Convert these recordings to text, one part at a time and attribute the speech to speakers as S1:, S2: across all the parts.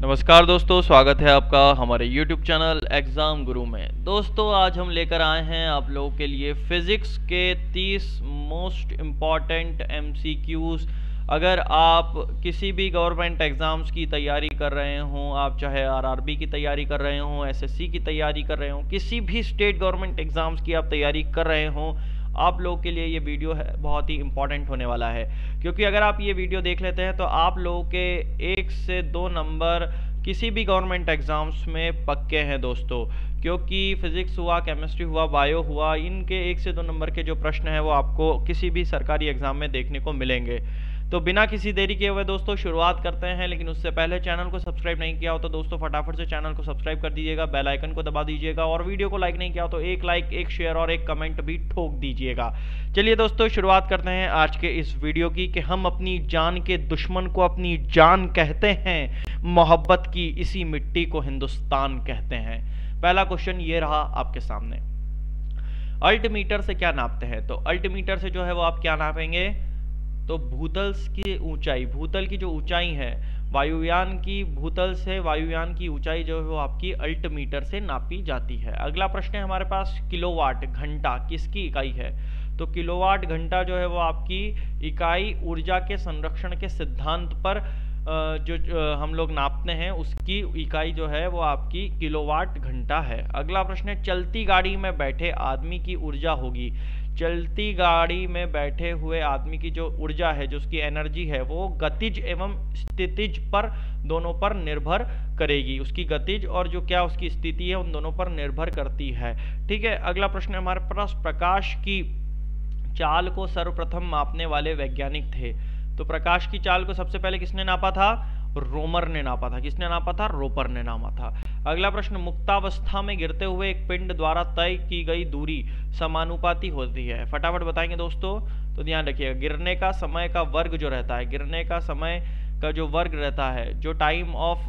S1: नमस्कार दोस्तों, स्वागत है आपका हमारे YouTube चैनल एग्ज़ाम गुरु में। दोस्तों आज हम लेकर आए हैं आप लोगों के लिए फिज़िक्स के 30 मोस्ट इम्पॉर्टेंट MCQs। अगर आप किसी भी गवर्नमेंट एग्ज़ाम्स की तैयारी कर रहे हों, आप चाहे RRB की तैयारी कर रहे हों, SSC की तैयारी कर रहे हों, किसी भी स्टेट गवर्नमेंट एग्ज़ाम्स की आप तैयारी कर रहे हों, आप लोग के लिए ये वीडियो है बहुत ही इम्पॉर्टेंट होने वाला है। क्योंकि अगर आप ये वीडियो देख लेते हैं तो आप लोगों के 1 से 2 नंबर किसी भी गवर्नमेंट एग्ज़ाम्स में पक्के हैं दोस्तों। क्योंकि फिज़िक्स हुआ, केमिस्ट्री हुआ, बायो हुआ, इनके 1 से 2 नंबर के जो प्रश्न हैं वो आपको किसी भी सरकारी एग्ज़ाम में देखने को मिलेंगे। तो बिना किसी देरी किए हुए दोस्तों शुरुआत करते हैं। लेकिन उससे पहले चैनल को सब्सक्राइब नहीं किया हो तो दोस्तों फटाफट से चैनल को सब्सक्राइब कर दीजिएगा, बेल आइकन को दबा दीजिएगा और वीडियो को लाइक नहीं किया हो तो एक लाइक, एक शेयर और एक कमेंट भी ठोक दीजिएगा। चलिए दोस्तों शुरुआत करते हैं आज के इस वीडियो की कि हम अपनी जान के दुश्मन को अपनी जान कहते हैं, मोहब्बत की इसी मिट्टी को हिंदुस्तान कहते हैं। पहला क्वेश्चन ये रहा आपके सामने, अल्टीमीटर से क्या नापते हैं? तो अल्टीमीटर से जो है वो आप क्या नापेंगे? तो भूतल की ऊंचाई, भूतल की जो ऊंचाई है वायुयान की, भूतल से वायुयान की ऊंचाई जो है वो आपकी अल्टीमीटर से नापी जाती है। अगला प्रश्न है हमारे पास, किलोवाट घंटा किसकी इकाई है? तो किलोवाट घंटा जो है वो आपकी इकाई ऊर्जा के संरक्षण के सिद्धांत पर जो हम लोग नापते हैं उसकी इकाई जो है वो आपकी किलोवाट घंटा है। अगला प्रश्न है, चलती गाड़ी में बैठे आदमी की ऊर्जा होगी। चलती गाड़ी में बैठे हुए आदमी की जो ऊर्जा है, जो उसकी एनर्जी है, वो गतिज एवं स्थितिज पर दोनों पर निर्भर करेगी। उसकी गतिज और जो क्या उसकी स्थिति है उन दोनों पर निर्भर करती है। ठीक है। अगला प्रश्न हमारे पास, प्रकाश की चाल को सर्वप्रथम मापने वाले वैज्ञानिक थे। तो प्रकाश की चाल को सबसे पहले किसने नापा था? रोमर ने नापा था। किसने नापा था? रोपर ने नापा था। अगला प्रश्न, मुक्तावस्था में गिरते हुए एक पिंड द्वारा तय की गई दूरी समानुपाती होती है। फटाफट बताएंगे दोस्तों। तो ध्यान रखिएगा, गिरने का समय का वर्ग जो रहता है, गिरने का समय का जो वर्ग रहता है, जो टाइम ऑफ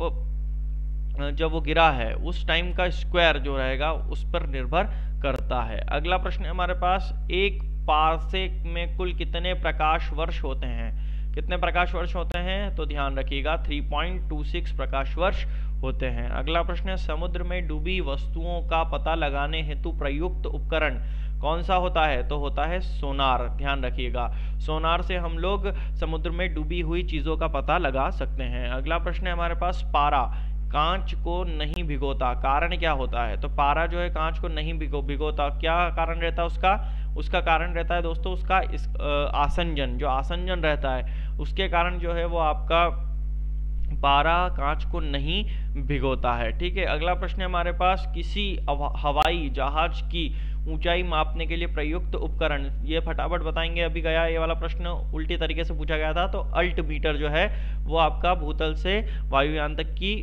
S1: जब वो गिरा है उस टाइम का स्क्वायर जो रहेगा उस पर निर्भर करता है। अगला प्रश्न हमारे पास, एक पारसेक में कुल कितने प्रकाश वर्ष होते हैं? कितने प्रकाश वर्ष होते हैं? तो ध्यान रखिएगा 3.26 प्रकाश वर्ष होते हैं। अगला प्रश्न है, समुद्र में डूबी वस्तुओं का पता लगाने हेतु प्रयुक्त उपकरण कौन सा होता है? तो होता है सोनार। ध्यान रखिएगा, सोनार से हम लोग समुद्र में डूबी हुई चीजों का पता लगा सकते हैं। अगला प्रश्न है हमारे पास, पारा कांच को नहीं भिगोता, कारण क्या होता है? तो पारा जो है कांच को नहीं भिगोता, क्या कारण रहता है उसका? उसका कारण रहता है दोस्तों उसका आसंजन, जो आसंजन रहता है उसके कारण जो है वो आपका पारा कांच को नहीं भिगोता है। ठीक है। अगला प्रश्न है हमारे पास, किसी हवाई जहाज की ऊंचाई मापने के लिए प्रयुक्त उपकरण, ये फटाफट बताएंगे। अभी गया ये वाला प्रश्न उल्टी तरीके से पूछा गया था। तो अल्टीमीटर जो है वो आपका भूतल से वायुयान तक की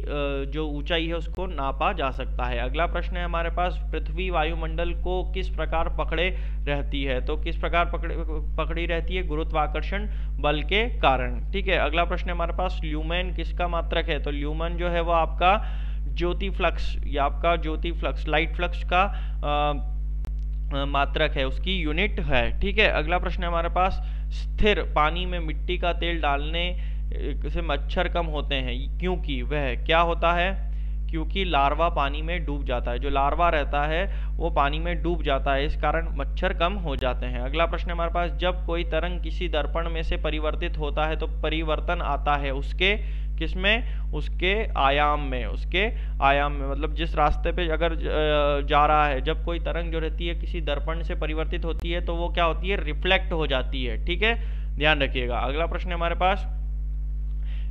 S1: जो ऊंचाई है उसको नापा जा सकता है। अगला प्रश्न है हमारे पास, पृथ्वी वायुमंडल को किस प्रकार पकड़े रहती है? तो किस प्रकार पकड़ी रहती है? गुरुत्वाकर्षण बल के कारण। ठीक है। अगला प्रश्न है हमारे पास, ल्यूमेन किसका मात्रक है? तो ल्यूमेन जो है वो आपका ज्योति फ्लक्स, या आपका ज्योति फ्लक्स, लाइट फ्लक्स का मात्रक है, उसकी यूनिट है। ठीक है। अगला प्रश्न है हमारे पास, स्थिर पानी में मिट्टी का तेल डालने से मच्छर कम होते हैं, क्योंकि वह क्या होता है? क्योंकि लार्वा पानी में डूब जाता है, जो लार्वा रहता है वो पानी में डूब जाता है, इस कारण मच्छर कम हो जाते हैं। अगला प्रश्न है हमारे पास, जब कोई तरंग किसी दर्पण में से परिवर्तित होता है तो परिवर्तन आता है उसके किसमें? उसके आयाम में। उसके आयाम में मतलब जिस रास्ते पे अगर जा रहा है, जब कोई तरंग जो रहती है किसी दर्पण से परिवर्तित होती है तो वो क्या होती है? रिफ्लेक्ट हो जाती है। ठीक है, ध्यान रखिएगा। अगला प्रश्न है हमारे पास,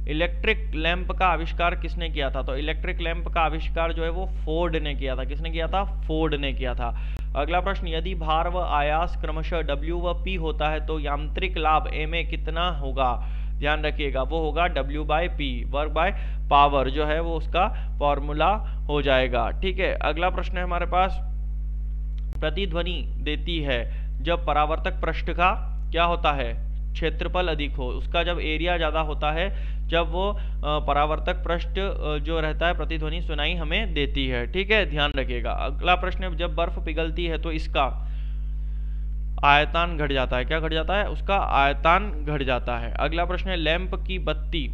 S1: इलेक्ट्रिक लैंप का आविष्कार किसने किया था? तो इलेक्ट्रिक लैंप का आविष्कार जो है वो फोर्ड ने किया था। किसने किया था? फोर्ड ने किया था। अगला प्रश्न, यदि भार व आयास क्रमशः W व P होता है तो यांत्रिक लाभ Ma कितना होगा? ध्यान रखिएगा, वो होगा W/P, वर्क बाय पावर जो है वो उसका फॉर्मूला हो जाएगा। ठीक है। अगला प्रश्न है हमारे पास, प्रतिध्वनि देती है जब परावर्तक पृष्ठ का क्या होता है? क्षेत्रफल अधिक हो, उसका जब एरिया ज्यादा होता है, जब वो परावर्तक पृष्ठ जो रहता है प्रतिध्वनि सुनाई हमें देती है। ठीक है, ध्यान रखिएगा। अगला प्रश्न है, जब बर्फ पिघलती है तो इसका आयतन घट जाता है। क्या घट जाता है? उसका आयतन घट जाता है। अगला प्रश्न है, लैंप की बत्ती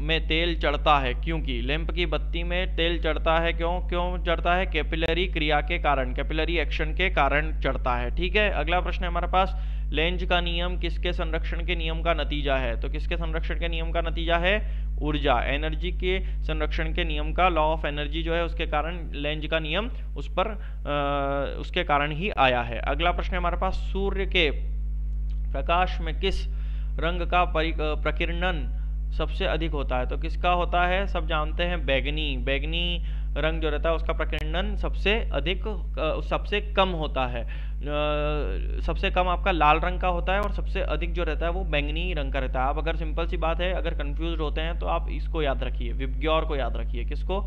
S1: में तेल चढ़ता है, क्योंकि लैंप की बत्ती में तेल चढ़ता है, क्यों चढ़ता है? कैपिलरी क्रिया के कारण, कैपिलरी एक्शन के कारण चढ़ता है। ठीक है, अगला प्रश्न है हमारे पास, लेंज का नियम किसके संरक्षण के नियम का नतीजा है? तो किसके संरक्षण के नियम का नतीजा है? ऊर्जा, एनर्जी के संरक्षण के नियम का, लॉ ऑफ एनर्जी जो है उसके कारण लेंज का नियम उस पर उसके कारण ही आया है। अगला प्रश्न है हमारे पास, सूर्य के प्रकाश में किस रंग का प्रकीर्णन सबसे अधिक होता है? तो किसका होता है? सब जानते हैं बैगनी रंग जो रहता है उसका प्रकीर्णन सबसे अधिक सबसे कम होता है। सबसे कम आपका लाल रंग का होता है और सबसे अधिक जो रहता है वो बैंगनी रंग का रहता है। आप अगर सिंपल सी बात है, अगर कंफ्यूज होते हैं तो आप इसको याद रखिए, विबग्योर को याद रखिए। किसको?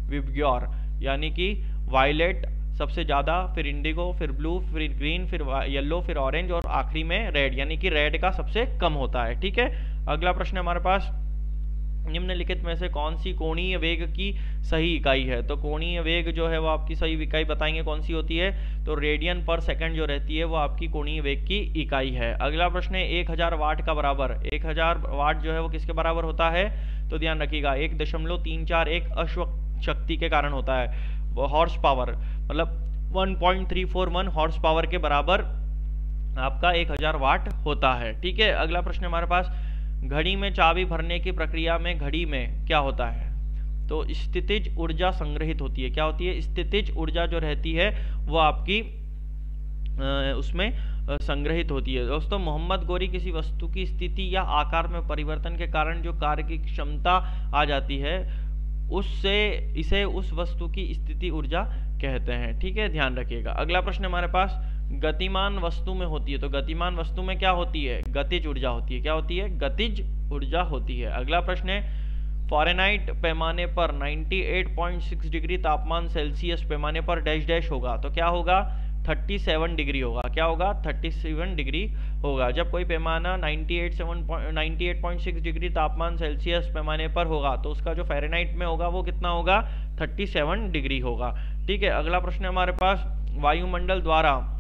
S1: विबग्योर, यानी कि वायलेट सबसे ज्यादा, फिर इंडिगो, फिर ब्लू, फिर ग्रीन, फिर येलो, फिर ऑरेंज और आखिरी में रेड, यानी कि रेड का सबसे कम होता है। ठीक है, अगला प्रश्न हमारे पास, निम्नलिखित में से कौन सी कोणीय वेग की सही इकाई है? तो कोणीय वेग जो है वो आपकी सही इकाई बताएंगे कौन सी होती है? तो रेडियन पर सेकंड जो रहती है वो आपकी कोणीय वेग की इकाई है। अगला प्रश्न है, 1000 वाट का बराबर, 1000 वाट जो है वो किसके बराबर होता है? तो ध्यान रखिएगा 1.341 अश्व शक्ति के कारण होता है। वो हॉर्स पावर, मतलब 1.341 हॉर्स पावर के बराबर आपका 1000 वाट होता है। ठीक है, अगला प्रश्न हमारे पास, घड़ी में चाबी भरने की प्रक्रिया में घड़ी में क्या होता है? तो स्थितिज ऊर्जा संग्रहित होती है। क्या होती है? स्थितिज ऊर्जा जो रहती है वो आपकी उसमें संग्रहित होती है। दोस्तों, मोहम्मद गोरी किसी वस्तु की स्थिति या आकार में परिवर्तन के कारण जो कार्य की क्षमता आ जाती है उससे इसे उस वस्तु की स्थिति ऊर्जा कहते हैं। ठीक है, ध्यान रखिएगा। अगला प्रश्न हमारे पास, गतिमान वस्तु में होती है। तो गतिमान वस्तु में क्या होती है? गतिज ऊर्जा होती है। क्या होती है? गतिज ऊर्जा होती है। अगला प्रश्न है, फ़ारेनहाइट पैमाने पर 98.6 डिग्री तापमान सेल्सियस पैमाने पर डैश डैश होगा। तो क्या होगा? 37 डिग्री होगा। क्या होगा? 37 डिग्री होगा। जब कोई पैमाना 98.6 डिग्री तापमान सेल्सियस पैमाने पर होगा तो उसका जो फ़ारेनहाइट में होगा वो कितना होगा? 37 डिग्री होगा। ठीक है, अगला प्रश्न है हमारे पास, वायुमंडल द्वारा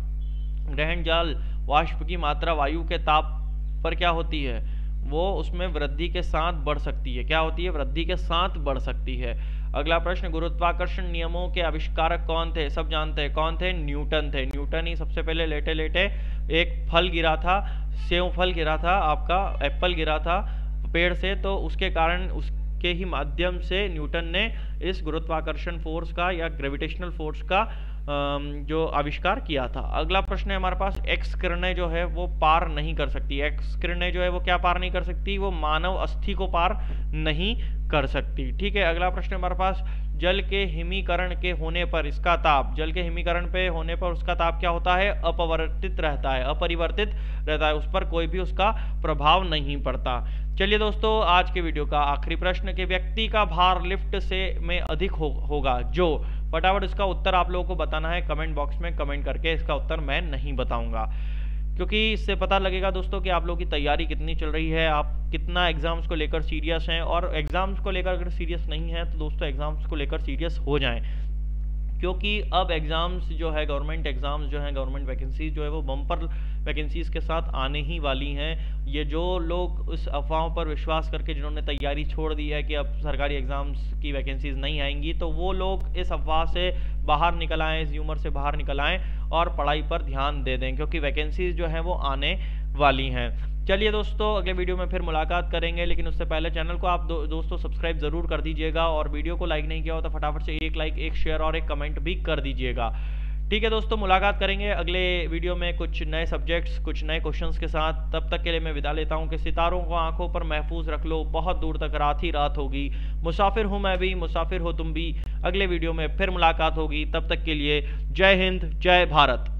S1: ग्रहण जाल वाष्प की मात्रा वायु के ताप पर क्या होती है? वो उसमें वृद्धि के साथ बढ़ सकती है। क्या होती है? वृद्धि के साथ बढ़ सकती है। अगला प्रश्न, गुरुत्वाकर्षण नियमों के आविष्कारक कौन थे? सब जानते हैं कौन थे? न्यूटन थे। न्यूटन ही सबसे पहले लेटे लेटे एक फल गिरा था, सेव फल गिरा था, आपका एप्पल गिरा था पेड़ से, तो उसके कारण उसके ही माध्यम से न्यूटन ने इस गुरुत्वाकर्षण फोर्स का या ग्रेविटेशनल फोर्स का जो आविष्कार किया था। अगला प्रश्न है हमारे पास, एक्स किरणें जो है वो पार नहीं कर सकती। एक्स किरणें जो है वो क्या पार नहीं कर सकती? वो मानव अस्थि को पार नहीं कर सकती। ठीक है, अगला प्रश्न हमारे पास, जल के हिमीकरण के होने पर इसका ताप, जल के हिमीकरण पे होने पर उसका ताप क्या होता है? अपरिवर्तित रहता है, अपरिवर्तित रहता है, उस पर कोई भी उसका प्रभाव नहीं पड़ता। चलिए दोस्तों, आज के वीडियो का आखिरी प्रश्न, कि व्यक्ति का भार लिफ्ट से में अधिक होगा जो, फटाफट इसका उत्तर आप लोगों को बताना है कमेंट बॉक्स में कमेंट करके। इसका उत्तर मैं नहीं बताऊंगा क्योंकि इससे पता लगेगा दोस्तों कि आप लोगों की तैयारी कितनी चल रही है, आप कितना एग्जाम्स को लेकर सीरियस हैं। और एग्जाम्स को लेकर अगर सीरियस नहीं है तो दोस्तों एग्जाम्स को लेकर सीरियस हो जाएं, क्योंकि अब एग्जाम्स जो है, गवर्नमेंट एग्जाम्स जो है, गवर्नमेंट वैकेंसीज जो है वो बम्पर वैकेंसीज के साथ आने ही वाली हैं। ये जो लोग उस अफवाहों पर विश्वास करके जिन्होंने तैयारी छोड़ दी है कि अब सरकारी एग्जाम्स की वैकेंसीज नहीं आएंगी, तो वो लोग इस अफवाह से बाहर निकल आएँ, इस ह्यूमर से बाहर निकल आएँ और पढ़ाई पर ध्यान दे दें, क्योंकि वैकेंसीज जो हैं वो आने वाली हैं। चलिए दोस्तों, अगले वीडियो में फिर मुलाकात करेंगे, लेकिन उससे पहले चैनल को आप दोस्तों सब्सक्राइब जरूर कर दीजिएगा, और वीडियो को लाइक नहीं किया हो तो फटाफट से एक लाइक, एक शेयर और एक कमेंट भी कर दीजिएगा। ठीक है दोस्तों, मुलाकात करेंगे अगले वीडियो में कुछ नए सब्जेक्ट्स, कुछ नए क्वेश्चंस के साथ। तब तक के लिए मैं विदा लेता हूं कि सितारों को आंखों पर महफूज रख लो, बहुत दूर तक रात ही रात होगी। मुसाफिर हूं मैं भी, मुसाफिर हो तुम भी। अगले वीडियो में फिर मुलाकात होगी, तब तक के लिए जय हिंद, जय भारत।